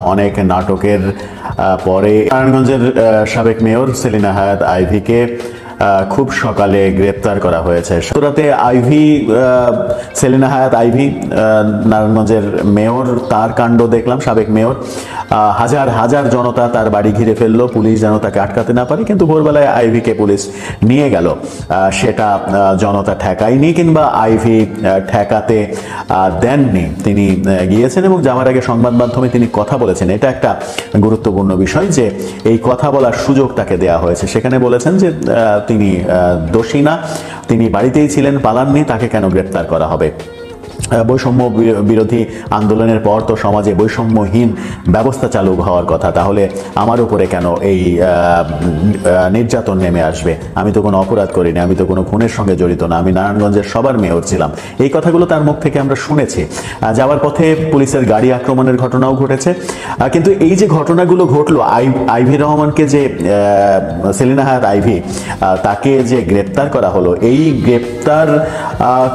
অনেক নাটকের পরে নারায়ণগঞ্জের সাবেক মেয়র সেলিনা হায়াৎ আইভীকে খুব সকালে গ্রেপ্তার করা হয়েছে। রাতে আইভী, সেলিনা হায়াৎ আইভী নারায়ণগঞ্জের মেয়র, তার কাণ্ড দেখলাম। সাবেক মেয়র, হাজার হাজার জনতা তার বাড়ি ঘিরে ফেললো, পুলিশ যেন তাকে আটকাতে না পারে, কিন্তু ভোরবেলায় আইভীকে পুলিশ নিয়ে গেল। সেটা জনতা ঠেকায়নি কিংবা আইভী ঠেকাতে দেননি, তিনি গিয়েছেন এবং যাওয়ার আগে সংবাদ মাধ্যমে তিনি কথা বলেছেন। এটা একটা গুরুত্বপূর্ণ বিষয় যে এই কথা বলার সুযোগ তাকে দেওয়া হয়েছে। সেখানে বলেছেন যে তিনি দোষী না, তিনি বাড়িতেই ছিলেন, পালাননি, তাকে কেন গ্রেপ্তার করা হবে? বৈষম্য বিরোধী আন্দোলনের পর তো সমাজে বৈষম্যহীন ব্যবস্থা চালু হওয়ার কথা, তাহলে আমার উপরে কেন এই নির্যাতন নেমে আসবে? আমি তো কোনো অপরাধ করিনি, আমি তো কোনো খুনের সঙ্গে জড়িত না, আমি নারায়ণগঞ্জের সবার মেয়র ছিলাম। এই কথাগুলো তার মুখ থেকে আমরা শুনেছি। যাওয়ার পথে পুলিশের গাড়ি আক্রমণের ঘটনাও ঘটেছে। কিন্তু এই যে ঘটনাগুলো ঘটলো, আইভী রহমানকে যে সেলিনা হায়াৎ আইভী, তাকে যে গ্রেপ্তার করা হলো, এই গ্রেপ্তার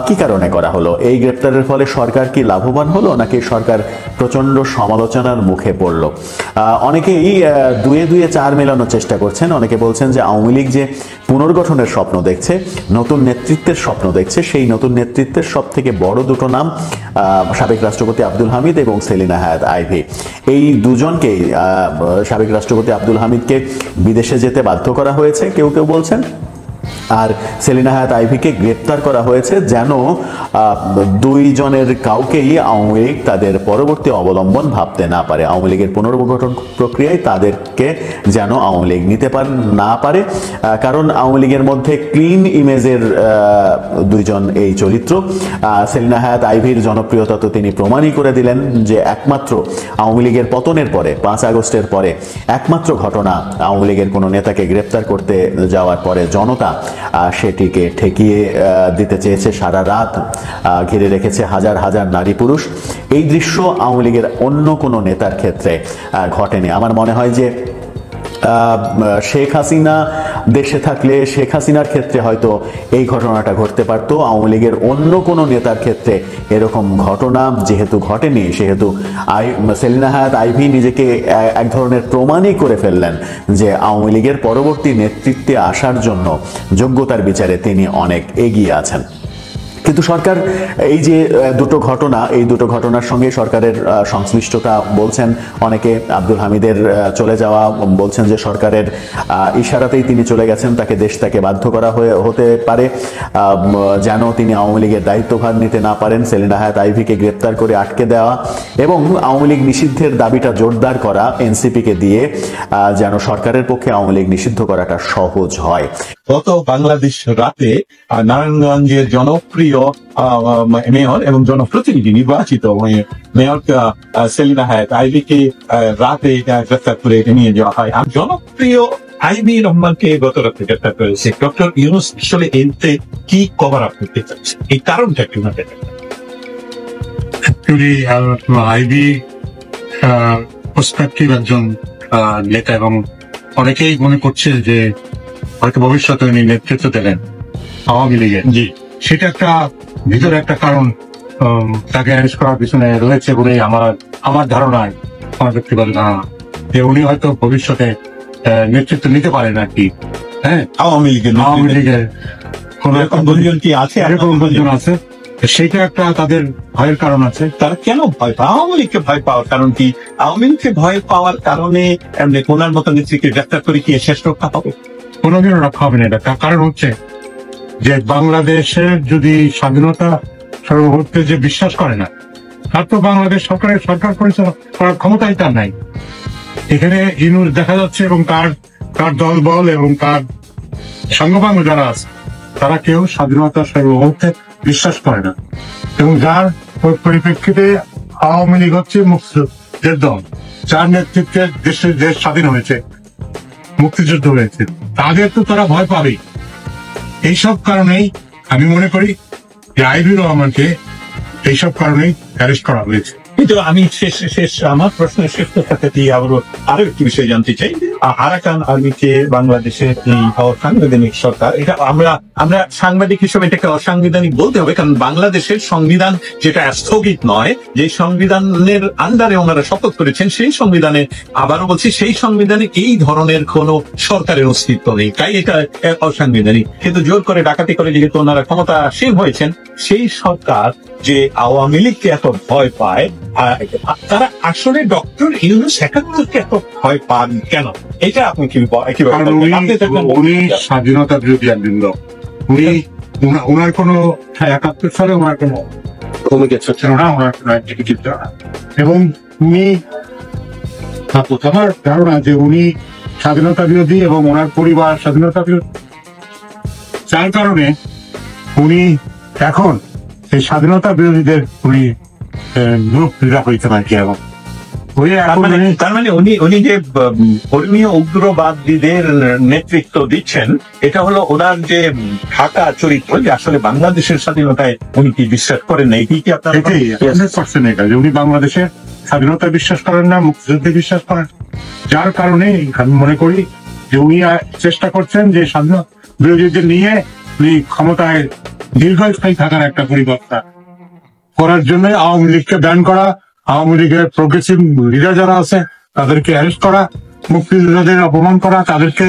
কি কারণে করা হলো? এই গ্রেপ্তারের ফলে সরকার কি লাভবান হলো, নাকি সরকার প্রচন্ড সমালোচনার মুখে পড়লো? অনেকেই দুয়ে দুয়ে চার মেলানোর চেষ্টা করছেন। অনেকে বলছেন যে আওয়ামী লীগ যে পুনর্গঠনের স্বপ্ন দেখছে, নতুন নেতৃত্বের স্বপ্ন দেখছে, সেই নতুন নেতৃত্বের সব থেকে বড় দুটো নাম সাবেক রাষ্ট্রপতি আব্দুল হামিদ এবং সেলিনা হায়াৎ আইভী। এই দুজনকেই, সাবেক রাষ্ট্রপতি আব্দুল হামিদকে বিদেশে যেতে বাধ্য করা হয়েছে কেউ কেউ বলছেন, আর সেলিনা হায়াৎ আইভীকে গ্রেপ্তার করা হয়েছে যেন দুইজনের কাউকেই আওয়ামী লীগ তাদের পরবর্তী অবলম্বন ভাবতে না পারে। আওয়ামী লীগের পুনর্গঠন প্রক্রিয়ায় তাদেরকে যেন আওয়ামী লীগ নিতে না পারে, কারণ আওয়ামী লীগের মধ্যে ক্লিন ইমেজের দুইজন এই চরিত্র। সেলিনা হায়াৎ আইভীর জনপ্রিয়তা তো তিনি প্রমাণই করে দিলেন যে একমাত্র আওয়ামী লীগের পতনের পরে, 5 আগস্টের পরে একমাত্র ঘটনা, আওয়ামী লীগের কোনো নেতাকে গ্রেপ্তার করতে যাওয়ার পরে জনতা সেটিকে ঠেকিয়ে দিতে চেয়েছে, সারা রাত ঘিরে রেখেছে হাজার হাজার নারী পুরুষ। এই দৃশ্য আওয়ামী লীগের অন্য কোনো নেতার ক্ষেত্রে ঘটেনি। আমার মনে হয় যে শেখ হাসিনা দেশে থাকলে শেখ হাসিনার ক্ষেত্রে হয়তো এই ঘটনাটা ঘটতে পারত। আওয়ামী লীগের অন্য কোনো নেতার ক্ষেত্রে এরকম ঘটনা যেহেতু ঘটেনি, সেহেতু সেলিনা হায়াৎ আইভী নিজেকে এক ধরনের প্রমাণই করে ফেললেন যে আওয়ামী লীগের পরবর্তী নেতৃত্বে আসার জন্য যোগ্যতার বিচারে তিনি অনেক এগিয়ে আছেন। কিন্তু সরকার এই যে দুটো ঘটনা, এই দুটো ঘটনার সঙ্গে সরকারের সংশ্লিষ্টতা বলছেন অনেকে। আব্দুল হামিদের চলে যাওয়া বলছেন যে সরকারের ইশারাতেই তিনি চলে গেছেন, তাকে দেশ থেকে বাধ্য করা হতে পারে যেন তিনি আওয়ামী লীগের দায়িত্বভার নিতে না পারেন। সেলিনা হায়াৎ আইভীকে গ্রেপ্তার করে আটকে দেওয়া এবং আওয়ামী লীগ নিষিদ্ধের দাবিটা জোরদার করা এনসিপিকে দিয়ে, যেন সরকারের পক্ষে আওয়ামী লীগ নিষিদ্ধ করাটা সহজ হয়। গত বাংলাদেশ রাতে নারায়ণগঞ্জের জনপ্রিয় মেয়র এবং জনপ্রতিনিধি নির্বাচিত মেয়র সেলিনা হায়াৎ আইভীকে রাতে গ্রেফতার করে নিয়ে যাওয়া হয়। আর জনপ্রিয় আইভী রহমানকে গত রাতে গ্রেফতার করেছে। ডক্টর ইউনূস আসলে এতে কি কভার আপ করতে চাচ্ছে, এই কারণটা কি? আইভী প্রসপেক্টিভ একজন নেতা এবং অনেকেই মনে করছে যে হয়তো ভবিষ্যতে উনি নেতৃত্ব দেবেন আওয়ামী লীগের। জি, সেটা একটা ভিতরে একটা কারণ তাকে অ্যারেস্ট করার পিছনে রয়েছে বলে আমার ধারণায়, আমার ব্যক্তিগত ধারণা, যে উনি হয়তো ভবিষ্যতে নেতৃত্ব নিতে পারেন আর কি। হ্যাঁ, আওয়ামী লীগের কোন গুঞ্জন কি আছে? এরকম গুঞ্জন আছে, সেইটা একটা তাদের ভয়ের কারণ আছে। তারা কেন ভয় পায়? আওয়ামী লীগকে ভয় পাওয়ার কারণ কি? আওয়ামী লীগকে ভয় পাওয়ার কারণে এমনি কোনার মতো নেত্রীকে গ্রেফতার করে কি শেষ রক্ষা পাবে? কোনোদিনও রক্ষা হবে না। এটা কারণ হচ্ছে যে বাংলাদেশের যদি স্বাধীনতা সার্বভৌমত্বে যে বিশ্বাস করে না, তার তো বাংলাদেশ সরকার পরিচালনা করার ক্ষমতাই তার নাই। এখানে ইউনূস দেখা যাচ্ছে এবং তার দল বল এবং তার সাঙ্গপাঙ্গ যারা আছে, তারা কেউ স্বাধীনতা সার্বভৌমত্বে বিশ্বাস করে না। এবং যার পরিপ্রেক্ষিতে আওয়ামী লীগ হচ্ছে মুক্তিযুদ্ধের দল, যার নেতৃত্বে দেশ স্বাধীন হয়েছে, মুক্তিযুদ্ধ হয়েছে, তাদের তো তারা ভয় পাবেই। এইসব কারণেই আমি মনে করি যে আইভী রহমানকে এইসব কারণেই অ্যারেস্ট করা হয়েছে। কিন্তু আমি শেষ আমার প্রশ্নের শেষ কথাটা দিয়ে আরো একটি বিষয় জানতে চাই। আরাকান আর্মিকে বাংলাদেশের এই অসাংবিধানিক সরকার, এটা আমরা সাংবাদিক হিসেবে এটাকে অসাংবিধানিক বলতে হবে, কারণ বাংলাদেশের সংবিধান যেটা স্থগিত নয়, যে সংবিধানের আন্ডারে ওনারা শপথ করেছেন, সেই সংবিধানে, আবারও বলছি, সেই সংবিধানে এই ধরনের কোন সরকারের অস্তিত্ব নেই, তাই এটা অসাংবিধানিক। কিন্তু জোর করে ডাকাতি করে যেহেতু ওনারা ক্ষমতাসীন হয়েছেন, সেই সরকার যে আওয়ামী লীগকে এত ভয় পায়, তারা আসলে ডক্টর ইউনূস ৭১কে এত ভয় পান কেন? এটা আপনি কারণ উনি স্বাধীনতা বিরোধী একজন লোক। উনার কোনো ৭১ সালে ওনার কোনো ভূমিকা ছিল না, ওনার কোনো অ্যাক্টিভিটি ছিল না। এবং উনি আমার ধারণা যে উনি স্বাধীনতা বিরোধী এবং ওনার পরিবার স্বাধীনতা বিরোধী, যার কারণে উনি এখন এই স্বাধীনতা বিরোধীদের উনি গ্রুপ লিডার হইতে পারছি। এবং তার মানে উনি যে ধর্মীয় উগ্রবাদীদের নেতৃত্ব দিচ্ছেন, এটা হলো ওনার যে ঢাকা চরিত্র, যে আসলে বাংলাদেশের স্বাধীনতায় উনি কি বিশ্বাস করেন না, এটি কি আপনার? এটাই 100% এটা, যে উনি বাংলাদেশের স্বাধীনতা বিশ্বাস করেন না, মুক্তিযুদ্ধে বিশ্বাস করেন। যার কারণে আমি মনে করি যে উনি চেষ্টা করছেন যে স্বাধীনতা বিরোধীদের নিয়ে উনি ক্ষমতায় দীর্ঘস্থায়ী থাকার একটা পরিবর্তন করার জন্য আওয়ামী লীগকে ব্যান করা, আওয়ামী লীগের প্রোগ্রেসিভ লিডার যারা আছে তাদেরকে অ্যারেস্ট করা, মুক্তিযোদ্ধাদের অপমান করা, তাদেরকে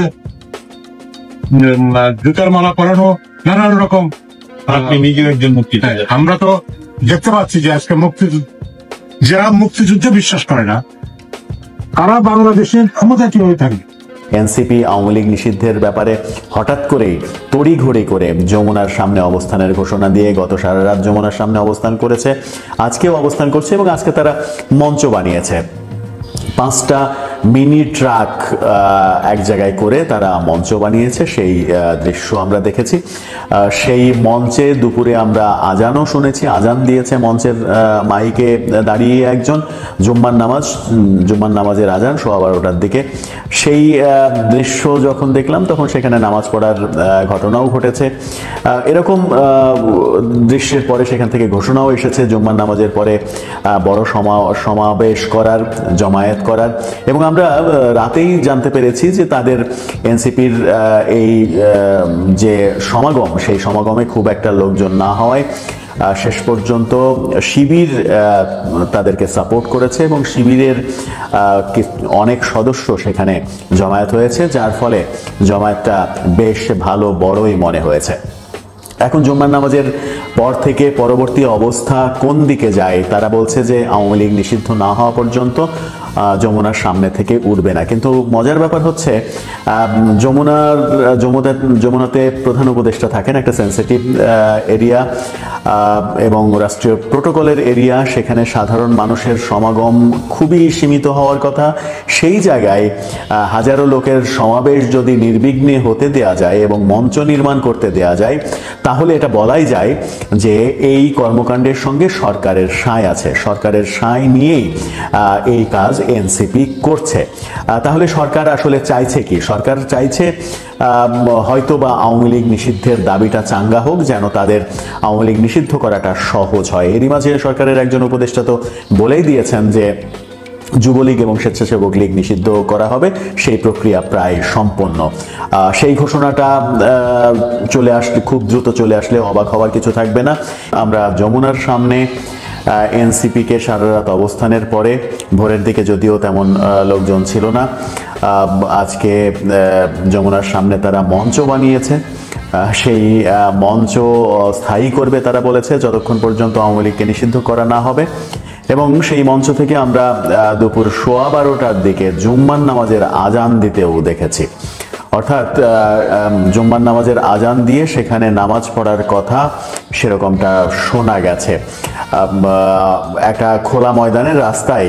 জুতার মালা পরানো, নানান রকম। আপনি নিজেও একজন মুক্তিযোদ্ধা। আমরা তো দেখতে পাচ্ছি যে আজকে যারা মুক্তিযুদ্ধে বিশ্বাস করে না, তারা বাংলাদেশের ক্ষমতা কিভাবে থাকে। এনসিপি আওয়ামী লীগ নিষিদ্ধের ব্যাপারে হঠাৎ করেই তড়িঘড়ি করে যমুনার সামনে অবস্থানের ঘোষণা দিয়ে গত সারা রাত যমুনার সামনে অবস্থান করেছে, আজকেও অবস্থান করছে, এবং আজকে তারা মঞ্চ বানিয়েছে। 5টা মিনি ট্রাক এক জায়গায় করে তারা মঞ্চ বানিয়েছে, সেই দৃশ্য আমরা দেখেছি। সেই মঞ্চে দুপুরে আমরা আজানও শুনেছি, আজান দিয়েছে মঞ্চের মাইকে দাঁড়িয়ে একজন, জুম্মার নামাজের আজান 12:15টার দিকে। সেই দৃশ্য যখন দেখলাম তখন সেখানে নামাজ পড়ার ঘটনাও ঘটেছে। এরকম দৃশ্যের পরে সেখান থেকে ঘোষণাও এসেছে জুম্মার নামাজের পরে বড় সমাবেশ করার, জমায়েত করার। এবং আমরা রাতেই জানতে পেরেছি যে তাদের এনসিপির এই যে সমাগম, সেই সমাগমে খুব একটা লোকজন না হওয়ায় শেষ পর্যন্ত শিবির তাদেরকে সাপোর্ট করেছে, এবং শিবিরের অনেক সদস্য সেখানে জমায়েত হয়েছে, যার ফলে জমায়েতটা বেশ ভালো, বড়ই মনে হয়েছে। এখন জুম্মার নামাজের পর থেকে পরবর্তী অবস্থা কোন দিকে যায়? তারা বলছে যে আওয়ামী লীগ নিষিদ্ধ না হওয়া পর্যন্ত যমুনার সামনে থেকে উঠবে না। কিন্তু মজার ব্যাপার হচ্ছে যমুনাতে প্রধান উপদেষ্টা থাকেন, একটা সেন্সিটিভ এরিয়া এবং রাষ্ট্রীয় প্রোটোকলের এরিয়া, সেখানে সাধারণ মানুষের সমাগম খুবই সীমিত হওয়ার কথা। সেই জায়গায় হাজারো লোকের সমাবেশ যদি নির্বিঘ্নে হতে দেয়া যায় এবং মঞ্চ নির্মাণ করতে দেয়া যায়, তাহলে এটা বলাই যায় যে এই কর্মকাণ্ডের সঙ্গে সরকারের সায় আছে, সরকারের সায় নিয়েই এই কাজ এনসিপি করছে। তাহলে সরকার আসলে চাইছে কি? সরকার চাইছে হয়তো বা আওয়ামী লীগ নিষিদ্ধের দাবিটা চাঙ্গা হোক, যেন তাদের আওয়ামী লীগ নিষিদ্ধ করাটা সহজ হয়। এরই মাঝে সরকারের একজন উপদেষ্টা তো বলেই দিয়েছেন যে যুবলীগ এবং স্বেচ্ছাসেবক লীগ নিষিদ্ধ করা হবে, সেই প্রক্রিয়া প্রায় সম্পন্ন। সেই ঘোষণাটা চলে আসলে, খুব দ্রুত চলে আসলে অবাক হওয়ার কিছু থাকবে না। আমরা যমুনার সামনে এনসিপিকে সারা রাত অবস্থানের পরে, ভোরের দিকে যদিও তেমন লোকজন ছিল না, আজকে যমুনার সামনে তারা মঞ্চ বানিয়েছে। সেই মঞ্চ স্থায়ী করবে তারা বলেছে যতক্ষণ পর্যন্ত আওয়ামী লীগকে নিষিদ্ধ করা না হবে। এবং সেই মঞ্চ থেকে আমরা দুপুর 12:15টার দিকে জুম্মার নামাজের আজান দিতেও দেখেছি। অর্থাৎ জুম্মার নামাজের আজান দিয়ে সেখানে নামাজ পড়ার কথা সেরকমটা শোনা গেছে। একটা খোলা ময়দানের রাস্তায়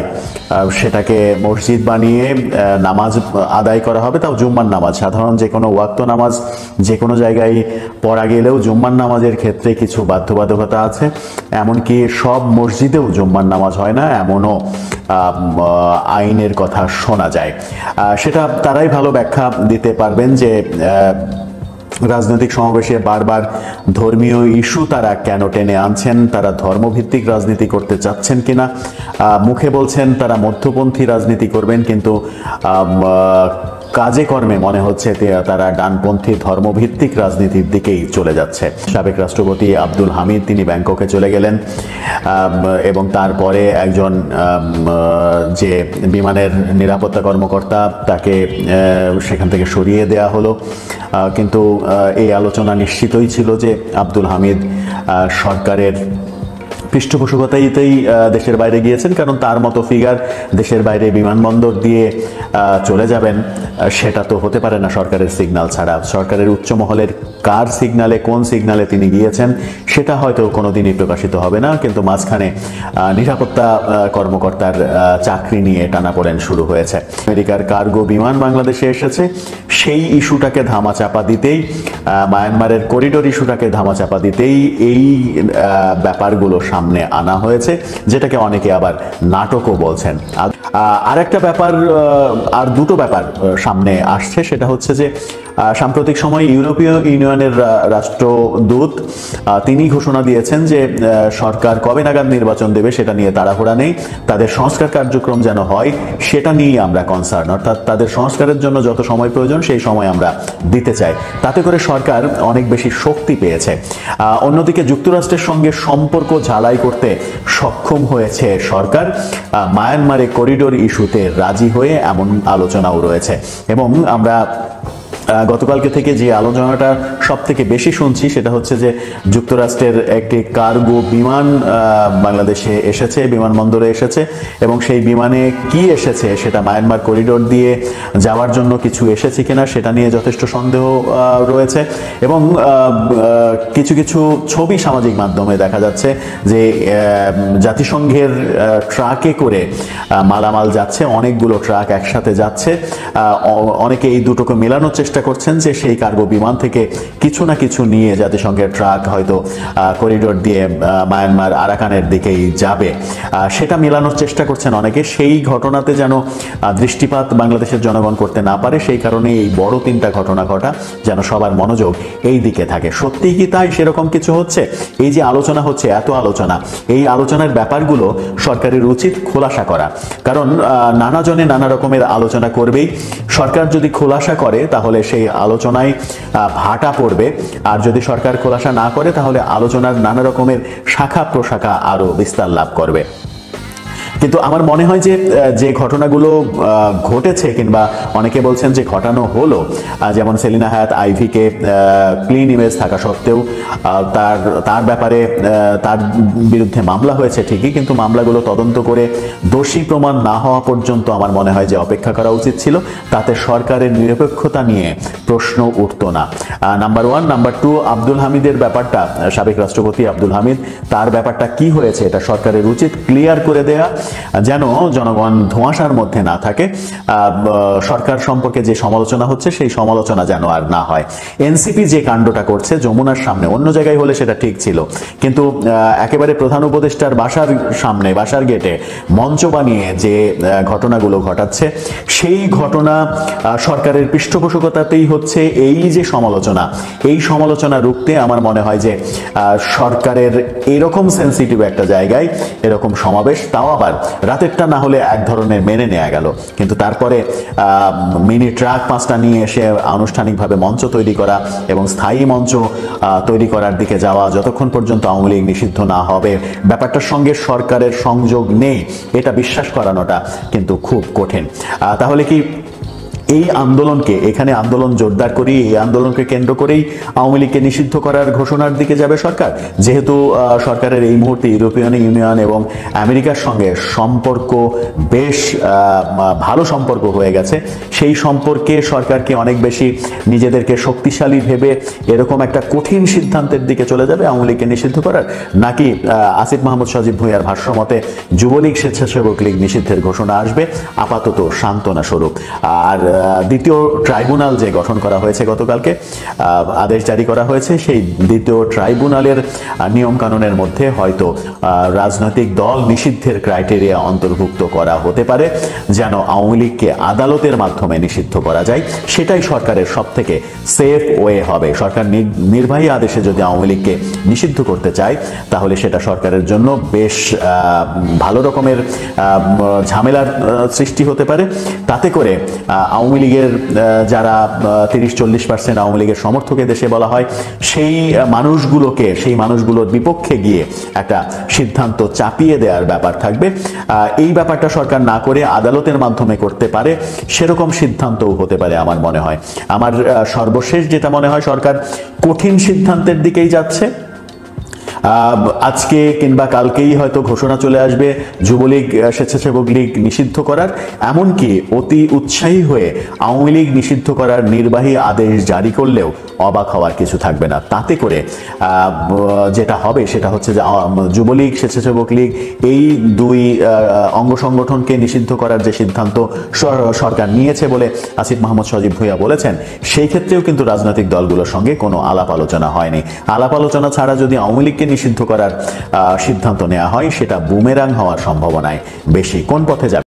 সেটাকে মসজিদ বানিয়ে নামাজ আদায় করা হবে, তাও জুম্মার নামাজ। সাধারণ যে কোনো ওয়াক্ত নামাজ যে কোনো জায়গায় পড়া গেলেও জুম্মার নামাজের ক্ষেত্রে কিছু বাধ্যবাধকতা আছে। এমনকি সব মসজিদেও জুম্মার নামাজ হয় না, এমনও আইনের কথা শোনা যায়। সেটা তারাই ভালো ব্যাখ্যা দিতে পারবেন যে রাজনৈতিক সমাবেশে বারবার ধর্মীয় ইস্যু তারা কেন টেনে আনছেন, তারা ধর্মভিত্তিক রাজনীতি করতে চাচ্ছেন কিনা। মুখে বলছেন তারা মধ্যপন্থী রাজনীতি করবেন, কিন্তু কাজে কর্মে মনে হচ্ছে তারা ডানপন্থী ধর্মভিত্তিক রাজনীতির দিকেই চলে যাচ্ছে। সাবেক রাষ্ট্রপতি আব্দুল হামিদ তিনি ব্যাংককে চলে গেলেন এবং তারপরে একজন যে বিমানের নিরাপত্তা কর্মকর্তা তাকে সেখান থেকে সরিয়ে দেয়া হলো। কিন্তু এই আলোচনা নিশ্চিতই ছিল যে আব্দুল হামিদ সরকারের পৃষ্ঠপোষকতাতেই দেশের বাইরে গিয়েছেন, কারণ তার মতো ফিগার দেশের বাইরে বিমানবন্দর দিয়ে চলে যাবেন সেটা তো হতে পারে না সরকারের সিগন্যাল ছাড়া। সরকারের উচ্চ মহলের কার সিগন্যালে, কোন সিগন্যালে তিনি গিয়েছেন সেটা হয়তো কোনোদিনই প্রকাশিত হবে না, কিন্তু মাঝখানে নিরাপত্তা কর্মকর্তার চাকরি নিয়ে টানাপোড়েন শুরু হয়েছে। আমেরিকার কার্গো বিমান বাংলাদেশে এসেছে, সেই ইস্যুটাকে ধামাচাপা দিতেই, মায়ানমারের করিডোর ইস্যুটাকে ধামাচাপা দিতেই এই ব্যাপারগুলো সামনে আনা হয়েছে, যেটাকে অনেকে আবার নাটকও বলছেন। আর একটা ব্যাপার, আর দুটো ব্যাপার সামনে আসছে, সেটা হচ্ছে যে সাম্প্রতিক সময়ে ইউরোপীয় ইউনিয়নের রাষ্ট্রদূত তিনি ঘোষণা দিয়েছেন যে সরকার কবে নাগাদ নির্বাচন দেবে সেটা নিয়ে তাড়াহুড়া নেই, তাদের সংস্কার কার্যক্রম যেন হয় সেটা নিয়েই আমরা কনসার্ন, অর্থাৎ তাদের সংস্কারের জন্য যত সময় প্রয়োজন সেই সময় আমরা দিতে চাই। তাতে করে সরকার অনেক বেশি শক্তি পেয়েছে। অন্যদিকে যুক্তরাষ্ট্রের সঙ্গে সম্পর্ক ঝালাই করতে সক্ষম হয়েছে সরকার। মায়ানমারে করিডোর ইস্যুতে রাজি হয়ে এমন আলোচনাও রয়েছে। এবং আমরা গতকালকে থেকে যে আলোচনাটা সব থেকে বেশি শুনছি সেটা হচ্ছে যে যুক্তরাষ্ট্রের একটি কার্গো বিমান বাংলাদেশে এসেছে, বিমানবন্দরে এসেছে, এবং সেই বিমানে কি এসেছে সেটা মায়ানমার করিডোর দিয়ে যাওয়ার জন্য কিছু এসেছে কিনা সেটা নিয়ে যথেষ্ট সন্দেহ রয়েছে। এবং কিছু কিছু ছবি সামাজিক মাধ্যমে দেখা যাচ্ছে যে জাতিসংঘের ট্রাকে করে মালামাল যাচ্ছে, অনেকগুলো ট্রাক একসাথে যাচ্ছে। অনেকে এই দুটোকে মেলানোর চেষ্টা করছেন যে সেই কার্গো বিমান থেকে কিছু না কিছু নিয়ে জাতিসংঘের ট্রাক হয়তো করিডোর দিয়ে মায়ানমার আরাকানের দিকেই যাবে, সেটা মেলানোর চেষ্টা করছেন অনেকে। সেই ঘটনাতে যেন দৃষ্টিপাত বাংলাদেশের জনগণ করতে না পারে, সেই কারণে এই বড় তিনটা ঘটনা ঘটা যেন সবার মনোযোগ এই দিকে থাকে। সত্যি কি তাই সেরকম কিছু হচ্ছে? এই যে আলোচনা হচ্ছে, এত আলোচনা, এই আলোচনার ব্যাপারগুলো সরকারের উচিত খোলাসা করা, কারণ নানা জনে নানা রকমের আলোচনা করবেই। সরকার যদি খোলাসা করে তাহলে সেই আলোচনায় ভাটা পড়বে, আর যদি সরকার খোলাসা না করে তাহলে আলোচনার নানা রকমের শাখা প্রশাখা আরো বিস্তার লাভ করবে। কিন্তু আমার মনে হয় যে যে ঘটনাগুলো ঘটেছে, কিংবা অনেকে বলছেন যে ঘটানো হলো, যেমন সেলিনা হায়াৎ আইভিকে ক্লিন ইমেজ থাকা সত্ত্বেও তার ব্যাপারে তার বিরুদ্ধে মামলা হয়েছে ঠিকই, কিন্তু মামলাগুলো তদন্ত করে দোষী প্রমাণ না হওয়া পর্যন্ত আমার মনে হয় যে অপেক্ষা করা উচিত ছিল, তাতে সরকারের নিরপেক্ষতা নিয়ে প্রশ্ন উঠতো না। Number one. Number two, Abdul হামিদের ব্যাপারটা, সাবেক রাষ্ট্রপতি আব্দুল হামিদ, তার ব্যাপারটা কি হয়েছে এটা সরকারের উচিত ক্লিয়ার করে দেয়া, যেন জনগণ ধোঁয়াশার মধ্যে না থাকে। সরকার সম্পর্কে যে সমালোচনা হচ্ছে সেই সমালোচনা যেন আর না হয়। এনসিপি যে কাণ্ডটা করছে যমুনার সামনে, অন্য জায়গায় হলে সেটা ঠিক ছিল, কিন্তু একেবারে প্রধান উপদেষ্টার বাসার সামনে, বাসার গেটে মঞ্চ বানিয়ে যে ঘটনাগুলো ঘটাচ্ছে, সেই ঘটনা সরকারের পৃষ্ঠপোষকতাতেই হচ্ছে। এই যে সমালোচনা, এই সমালোচনা রুখতে আমার মনে হয় যে সরকারের এরকম সেন্সিটিভ একটা জায়গায় এরকম সমাবেশ, তাও আবার রাতেরটা না হলে এক ধরনের মেনে নেওয়া গেল, কিন্তু তারপরে মিনি ট্রাক 5টা নিয়ে এসে আনুষ্ঠানিকভাবে মঞ্চ তৈরি করা এবং স্থায়ী মঞ্চ তৈরি করার দিকে যাওয়া, যতক্ষণ পর্যন্ত আওয়ামী লীগ নিষিদ্ধ না হবে ব্যাপারটার সঙ্গে সরকারের সংযোগ নেই, এটা বিশ্বাস করানোটা কিন্তু খুব কঠিন। তাহলে কি এই আন্দোলনকে, এখানে আন্দোলন জোরদার করি, এই আন্দোলনকে কেন্দ্র করেই আওয়ামী লীগকে নিষিদ্ধ করার ঘোষণার দিকে যাবে সরকার? যেহেতু সরকারের এই মুহূর্তে ইউরোপিয়ান ইউনিয়ন এবং আমেরিকার সঙ্গে সম্পর্ক বেশ ভালো সম্পর্ক হয়ে গেছে, সেই সম্পর্কে সরকারকে অনেক বেশি নিজেদেরকে শক্তিশালী ভেবে এরকম একটা কঠিন সিদ্ধান্তের দিকে চলে যাবে আওয়ামী লীগকে নিষিদ্ধ করার, নাকি আসিফ মাহমুদ সজীব ভুঁইয়ার ভাষ্যমতে যুবলীগ স্বেচ্ছাসেবক লীগ নিষিদ্ধের ঘোষণা আসবে আপাতত সান্ত্বনা স্বরূপ? আর দ্বিতীয় ট্রাইব্যুনাল যে গঠন করা হয়েছে, গতকালকে আদেশ জারি করা হয়েছে, সেই দ্বিতীয় ট্রাইব্যুনালের নিয়ম কানুনের মধ্যে হয়তো রাজনৈতিক দল নিষিদ্ধের ক্রাইটেরিয়া অন্তর্ভুক্ত করা হতে পারে, যেন আওয়ামী লীগকে আদালতের মাধ্যমে নিষিদ্ধ করা যায়। সেটাই সরকারের সব থেকে সেফ ওয়ে হবে। সরকার নির্বাহী আদেশে যদি আওয়ামী লীগকে নিষিদ্ধ করতে চায় তাহলে সেটা সরকারের জন্য বেশ ভালো রকমের ঝামেলার সৃষ্টি হতে পারে। তাতে করে আওয়ামী লীগের যারা 30-40% আওয়ামী লীগের সমর্থক দেশে বলা হয়, সেই মানুষগুলোর বিপক্ষে গিয়ে একটা সিদ্ধান্ত চাপিয়ে দেওয়ার ব্যাপার থাকবে। এই ব্যাপারটা সরকার না করে আদালতের মাধ্যমে করতে পারে, সেরকম সিদ্ধান্তও হতে পারে আমার মনে হয়। আমার সর্বশেষ যেটা মনে হয়, সরকার কঠিন সিদ্ধান্তের দিকেই যাচ্ছে। আজকে কিংবা কালকেই হয়তো ঘোষণা চলে আসবে যুবলীগ, স্বেচ্ছাসেবক লীগ নিষিদ্ধ করার, এমনকি অতি উৎসাহী হয়ে আওয়ামী লীগ নিষিদ্ধ করার নির্বাহী আদেশ জারি করলেও অবাক হওয়ার কিছু থাকবে না। তাতে করে যেটা হবে সেটা হচ্ছে যে যুবলীগ, স্বেচ্ছাসেবক লীগ এই দুই অঙ্গ সংগঠনকে নিষিদ্ধ করার যে সিদ্ধান্ত সরকার নিয়েছে বলে আসিফ মাহমুদ সজীব ভুঁইয়া বলেছেন, সেই ক্ষেত্রেও কিন্তু রাজনৈতিক দলগুলোর সঙ্গে কোনো আলাপ আলোচনা হয়নি। আলাপ আলোচনা ছাড়া যদি আওয়ামী লীগকে নিষিদ্ধ করার সিদ্ধান্ত নেওয়া হয়, সেটা বুমেরাং হওয়ার সম্ভাবনায় বেশি। কোন পথে যাবে?